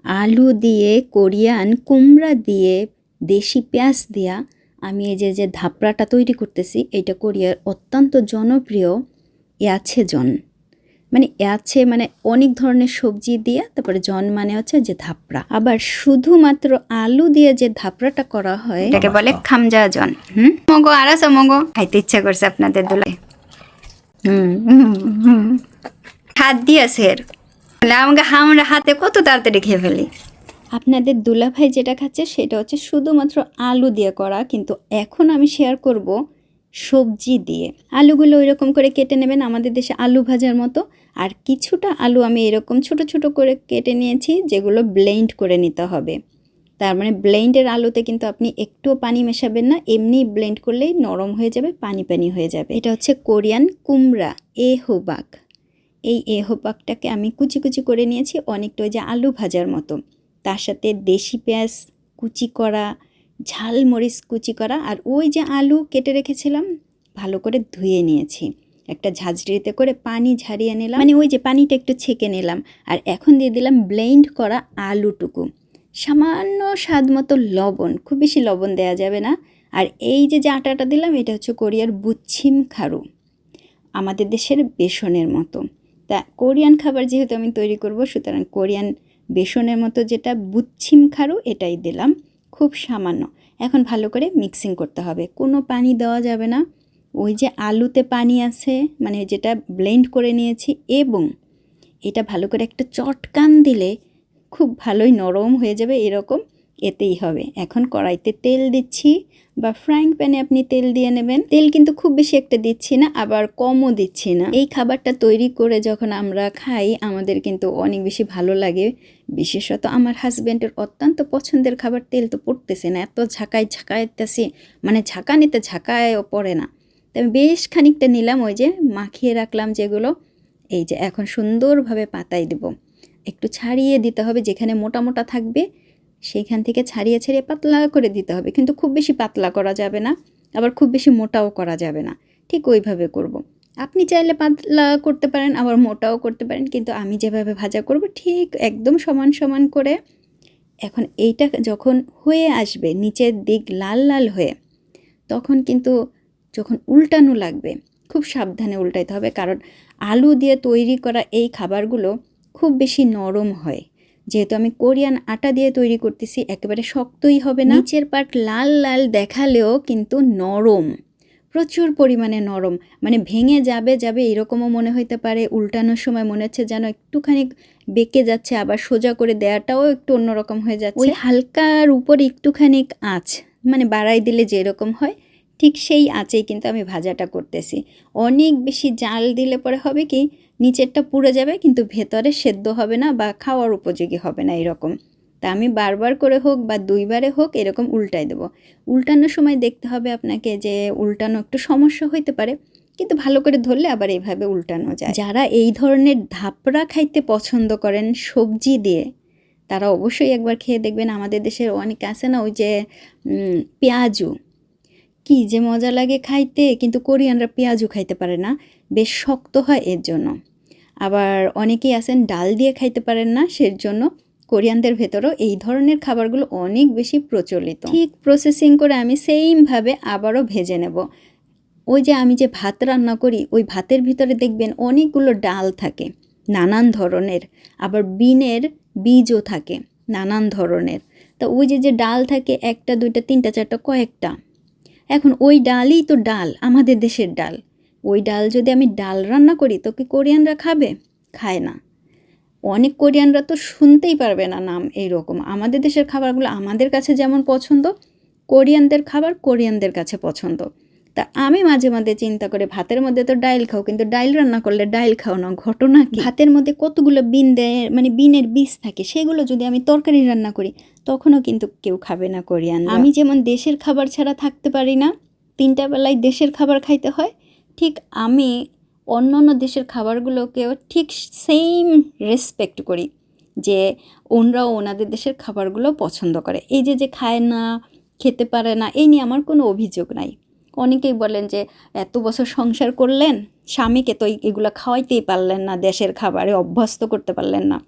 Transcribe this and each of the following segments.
আলু দিয়ে, কোরিয়ান কুমড়া দিয়ে, দেশি পেঁয়াজ দিয়া আমি এই যে ধাপড়াটা তৈরি করতেছি, এটা কোরিয়ার অত্যন্ত জনপ্রিয় ইয়াছেজন। মানে ইয়াছে মানে অনেক ধরনের সবজি দিয়ে, তারপরে জন মানে হচ্ছে যে ধাপড়া। আবার শুধুমাত্র আলু দিয়ে যে ধাপড়াটা করা হয় এটাকে বলে খামজা জন। মগো আরাসা মগো খাইতে ইচ্ছা করছে আপনাদের দোলাই। হাত দিয়েছে আমাকে আমরা হাতে কত তাড়াতাড়ি খেয়ে ফেলি। আপনাদের দুলাভাই যেটা খাচ্ছে সেটা হচ্ছে শুধুমাত্র আলু দিয়ে করা, কিন্তু এখন আমি শেয়ার করব সবজি দিয়ে। আলুগুলো ওইরকম করে কেটে নেবেন আমাদের দেশে আলু ভাজার মতো, আর কিছুটা আলু আমি এরকম ছোট ছোট করে কেটে নিয়েছি, যেগুলো ব্লেন্ড করে নিতে হবে। তার মানে ব্লেন্ডের আলুতে কিন্তু আপনি একটুও পানি মেশাবেন না, এমনি ব্লেন্ড করলেই নরম হয়ে যাবে, পানি পানি হয়ে যাবে। এটা হচ্ছে কোরিয়ান কুমড়া এহোবাক। এই এহোবাকটাকে আমি কুচি কুচি করে নিয়েছি, অনেকটা ওই যে আলু ভাজার মতো। তার সাথে দেশি পেঁয়াজ কুচি করা, ঝাল মরিচ কুচি করা, আর ওই যে আলু কেটে রেখেছিলাম ভালো করে ধুয়ে নিয়েছি। একটা ঝাঁঝরিতে করে পানি ঝারিয়ে নিলাম, মানে ওই যে পানিটা একটু ছেঁকে নিলাম। আর এখন দিয়ে দিলাম ব্লেন্ড করা আলুটুকু, সামান্য স্বাদ মতো লবণ, খুব বেশি লবণ দেওয়া যাবে না। আর এই যে আটাটা দিলাম এটা হচ্ছে কোরিয়ার বুচ্ছিম খারু, আমাদের দেশের বেসনের মতো। তা কোরিয়ান খাবার যেহেতু আমি তৈরি করব, সুতরাং কোরিয়ান বেসনের মতো যেটা বুচ্ছিম খারু এটাই দিলাম, খুব সামান্য। এখন ভালো করে মিক্সিং করতে হবে, কোনো পানি দেওয়া যাবে না। ওই যে আলুতে পানি আছে, মানে যেটা ব্লেন্ড করে নিয়েছি, এবং এটা ভালো করে একটা চটকান দিলে খুব ভালোই নরম হয়ে যাবে, এরকম এতেই হবে। এখন কড়াইতে তেল দিচ্ছি, বা ফ্রাইং প্যানে আপনি তেল দিয়ে নেবেন। তেল কিন্তু খুব বেশি একটা দিচ্ছি না, আবার কমও দিচ্ছি না। এই খাবারটা তৈরি করে যখন আমরা খাই আমাদের কিন্তু অনেক বেশি ভালো লাগে। বিশেষত আমার হাজব্যান্ডের অত্যন্ত পছন্দের খাবার। তেল তো পড়তেছে না, এত ঝাঁকাইতেছি, মানে ঝাঁকানিতে ঝাঁকায়ও পড়ে না। তো আমি বেশ খানিকটা নিলাম, ওই যে মাখিয়ে রাখলাম যেগুলো, এই যে এখন সুন্দরভাবে পাতায় দেব। একটু ছাড়িয়ে দিতে হবে, যেখানে মোটা মোটা থাকবে সেইখান থেকে ছাড়িয়ে ছাড়িয়ে পাতলা করে দিতে হবে, কিন্তু খুব বেশি পাতলা করা যাবে না, আবার খুব বেশি মোটাও করা যাবে না। ঠিক ওইভাবে করব। আপনি চাইলে পাতলা করতে পারেন, আবার মোটাও করতে পারেন, কিন্তু আমি যেভাবে ভাজা করব ঠিক একদম সমান সমান করে। এখন এইটা যখন হয়ে আসবে নিচের দিক লাল লাল হয়ে, তখন কিন্তু যখন উল্টানো লাগবে খুব সাবধানে উল্টাইতে হবে, কারণ আলু দিয়ে তৈরি করা এই খাবারগুলো খুব বেশি নরম হয়। যেহেতু আমি কোরিয়ান আটা দিয়ে তৈরি করতেছি, একেবারে শক্তই হবে না। নিচের পাট লাল লাল দেখালেও কিন্তু নরম, প্রচুর পরিমাণে নরম, মানে ভেঙে যাবে এরকমও মনে হইতে পারে। উল্টানোর সময় মনে হচ্ছে যেন একটুখানি বেঁকে যাচ্ছে, আবার সোজা করে দেওয়াটাও একটু অন্যরকম হয়ে যাচ্ছে। ওই হালকার উপর একটুখানি আঁচ, মানে বাড়াই দিলে যেরকম হয় ঠিক সেই আঁচেই কিন্তু আমি ভাজাটা করতেছি। অনেক বেশি জাল দিলে পরে হবে কি, নিচেরটা পুড়ে যাবে কিন্তু ভেতরে সেদ্ধ হবে না বা খাওয়ার উপযোগী হবে না এরকম। তা আমি বারবার করে হোক বা দুইবারে হোক এরকম উল্টাই দেবো। উল্টানোর সময় দেখতে হবে আপনাকে যে উল্টানো একটু সমস্যা হইতে পারে, কিন্তু ভালো করে ধরলে আবার এইভাবে উল্টানো যায়। যারা এই ধরনের ধাপড়া খাইতে পছন্দ করেন সবজি দিয়ে, তারা অবশ্যই একবার খেয়ে দেখবেন। আমাদের দেশের অনেক আছে না ওই যে পেঁয়াজু, কি যে মজা লাগে খাইতে, কিন্তু কোরিয়ানরা পেঁয়াজু খাইতে পারে না, বেশ শক্ত হয় এর জন্য। আবার অনেকেই আছেন ডাল দিয়ে খাইতে পারেন না, সের জন্য কোরিয়ানদের ভেতরেও এই ধরনের খাবারগুলো অনেক বেশি প্রচলিত। ঠিক প্রসেসিং করে আমি সেইমভাবে আবারও ভেজে নেব। ওই যে আমি যে ভাত রান্না করি, ওই ভাতের ভিতরে দেখবেন অনেকগুলো ডাল থাকে নানান ধরনের, আবার বিনের বীজও থাকে নানান ধরনের। তা ওই যে ডাল থাকে একটা দুইটা তিনটা চারটা কয়েকটা, এখন ওই ডালই তো ডাল, আমাদের দেশের ডাল। ওই ডাল যদি আমি ডাল রান্না করি তো কি কোরিয়ানরা খাবে? খায় না। অনেক কোরিয়ানরা তো শুনতেই পারবে না নাম এইরকম। আমাদের দেশের খাবারগুলো আমাদের কাছে যেমন পছন্দ, কোরিয়ানদের খাবার কোরিয়ানদের কাছে পছন্দ। তা আমি মাঝে মাঝে চিন্তা করে, ভাতের মধ্যে তো ডাইল খাও, কিন্তু ডাইল রান্না করলে ডাইল খাও না, ঘটনা কি? ভাতের মধ্যে কতগুলো বিন দেয়, মানে বিনের বীজ থাকে, সেগুলো যদি আমি তরকারি রান্না করি তখনও কিন্তু কেউ খাবে না কোরিয়ান। আমি যেমন দেশের খাবার ছাড়া থাকতে পারি না, 3টা বেলায় দেশের খাবার খাইতে হয়, ঠিক আমি অন্য অন্য দেশের খাবারগুলোকেও ঠিক সেম রেসপেক্ট করি, যে ওনরাও ওনাদের দেশের খাবারগুলো পছন্দ করে। এই যে খায় না, খেতে পারে না, এই নিয়ে আমার কোনো অভিযোগ নাই। অনেকেই বলেন যে এত বছর সংসার করলেন, স্বামীকে তো এগুলো খাওয়াইতেই পারলেন না, দেশের খাবারে অভ্যস্ত করতে পারলেন না।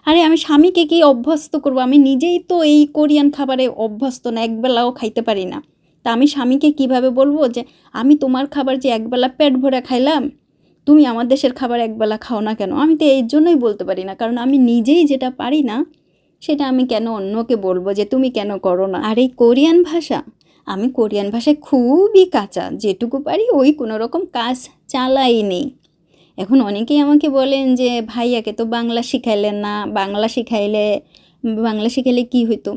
আরে আমি স্বামীকে কি অভ্যস্ত করব? আমি নিজেই তো এই কোরিয়ান খাবারে অভ্যস্ত না, একবেলাও খাইতে পারি না। তা আমি স্বামীকে কিভাবে বলবো যে আমি তোমার খাবার যে একবেলা পেট ভরে খাইলাম, তুমি আমার দেশের খাবার একবেলা খাও না কেন? আমি তো এই জন্যই বলতে পারি না, কারণ আমি নিজেই যেটা পারি না সেটা আমি কেন অন্যকে বলবো যে তুমি কেন করো না? আর এই কোরিয়ান ভাষা, আমি কোরিয়ান ভাষায় খুবই কাঁচা, যেটুকু পারি ওই কোনো রকম কাজ চালাই নেই। এখন অনেকেই আমাকে বলেন যে ভাইয়াকে তো বাংলা শিখাইলেন না, বাংলা শিখাইলে কী হইতো?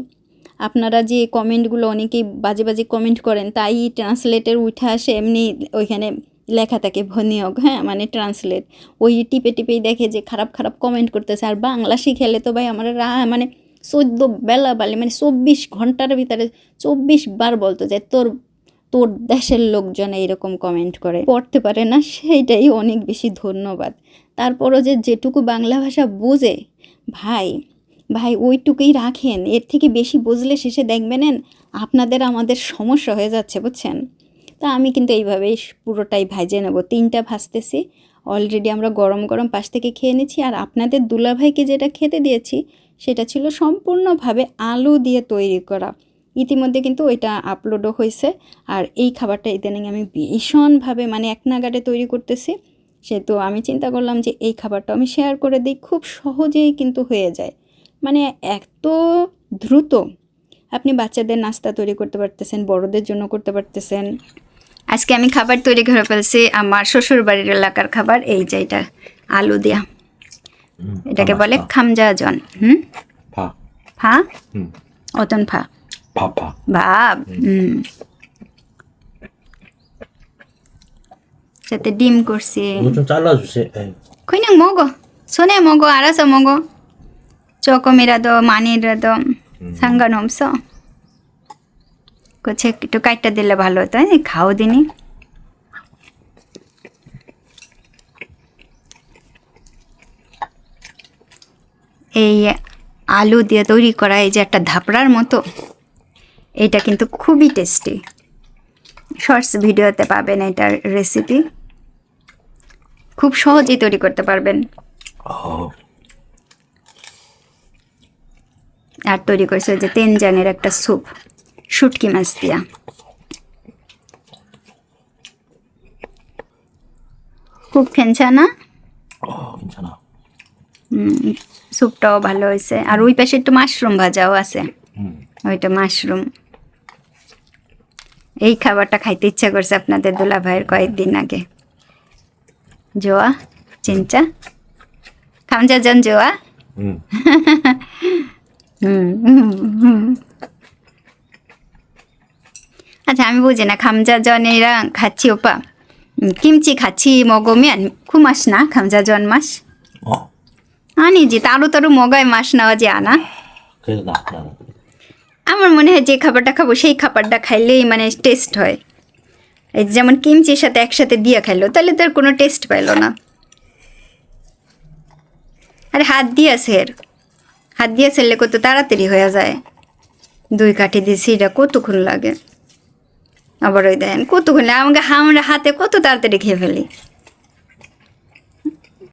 আপনারা যে কমেন্টগুলো অনেকেই বাজে বাজে কমেন্ট করেন, তাই ট্রান্সলেটের উঠে আসে, এমনি ওইখানে লেখা থাকে ভনিয়ক, হ্যাঁ মানে ট্রান্সলেট, ওই টিপে টিপেই দেখে যে খারাপ খারাপ কমেন্ট করতেছে। আর বাংলা শিখাইলে তো ভাই আমার মানে 14 বেলা বালি মানে 24 ঘন্টার ভিতরে 24 বার বলতো যে তোর দেশের লোকজন এইরকম কমেন্ট করে, পড়তে পারে না, সেইটাই অনেক বেশি ধন্যবাদ। তারপরও যে যেটুকু বাংলা ভাষা বোঝে ভাই ওইটুকুই রাখেন, এর থেকে বেশি বুঝলে শেষে দেখবেন আপনাদের আমাদের সমস্যা হয়ে যাচ্ছে, বুঝছেন? তা আমি কিন্তু এইভাবেই পুরোটাই ভাজে নেব। 3টা ভাজতেছি অলরেডি, আমরা গরম গরম পাশ থেকে খেয়ে নিচ্ছি। আর আপনাদের দুলাভাইকে যেটা খেতে দিয়েছি সেটা ছিল সম্পূর্ণভাবে আলু দিয়ে তৈরি করা, ইতিমধ্যে কিন্তু ওইটা আপলোডও হয়েছে। আর এই খাবারটা ইদানিং আমি ভীষণভাবে মানে এক নাগাড়ে তৈরি করতেছি, সেহেতু আমি চিন্তা করলাম যে এই খাবারটা আমি শেয়ার করে দিই, খুব সহজেই কিন্তু হয়ে যায়, মানে এত দ্রুত। আপনি বাচ্চাদের নাস্তা তৈরি করতে পারতেছেন, বড়দের জন্য করতে পারতেছেন। আজকে আমি খাবার তৈরি করে ফেলছি, আমার শ্বশুর বাড়ির এলাকার খাবার, এই যে এটা আলু দিয়া, এটাকে বলে খামজাজন। ফা ফা অতন ফা 파파. ভাব। সাথে ডিম করছি। 이거 좀 잘라주세요. 에이. 그냥 먹어. 손에 먹어. 알아서 먹어. 조금이라도 많이라도 상관없어. 그 책 একটু কাটটা দিলে ভালো হতো, খাও দিনি। এই আলু দিয়ে তৈরি করা এই যে একটা ধাপড়ার মতো, এটা কিন্তু খুবই টেস্টি। শর্টস ভিডিওতে পাবেন এটার রেসিপি, খুব সহজেই তৈরি করতে পারবেন। আর তৈরি করছে যে তেনজাংয়ের একটা স্যুপ, শুটকি মাছ দিয়া। খুব খেনছানা। 괜찮아. স্যুপটাও ভালো হয়েছে। আর ওই পাশে একটু মাশরুম ভাজাও আছে, ওইটা মাশরুম। এই খাবারটা খাইতে ইচ্ছা করছে আপনাদের দুলাভাইয়ের কয়েকদিন আগে। জোয়া চিনচা খামজাজন জোয়া। আচ্ছা আমি বুঝি না 감자전이랑 같이 오빠 김치 같이 먹으면 그 맛이 나? 감자전 맛? 아니지, 따로따로 먹어야 맛 나오지 않아? 그래도 나는. আমার মনে হয় যে খাবারটা খাবো সেই খাবারটা খাইলেই মানে টেস্ট হয়। এই যেমন কিমচির সাথে একসাথে দিয়ে খাইলো, তাহলে তার কোনো টেস্ট পাইলো না। আরে হাত দিয়ে সেরলে কত তাড়াতাড়ি হয়ে যায়। 2 কাঠি দিয়েছি, এটা কতক্ষণ লাগে? আবার ওই দেখেন কতক্ষণ, আমাকে আমরা হাতে কত তাড়াতাড়ি খেয়ে ফেলি।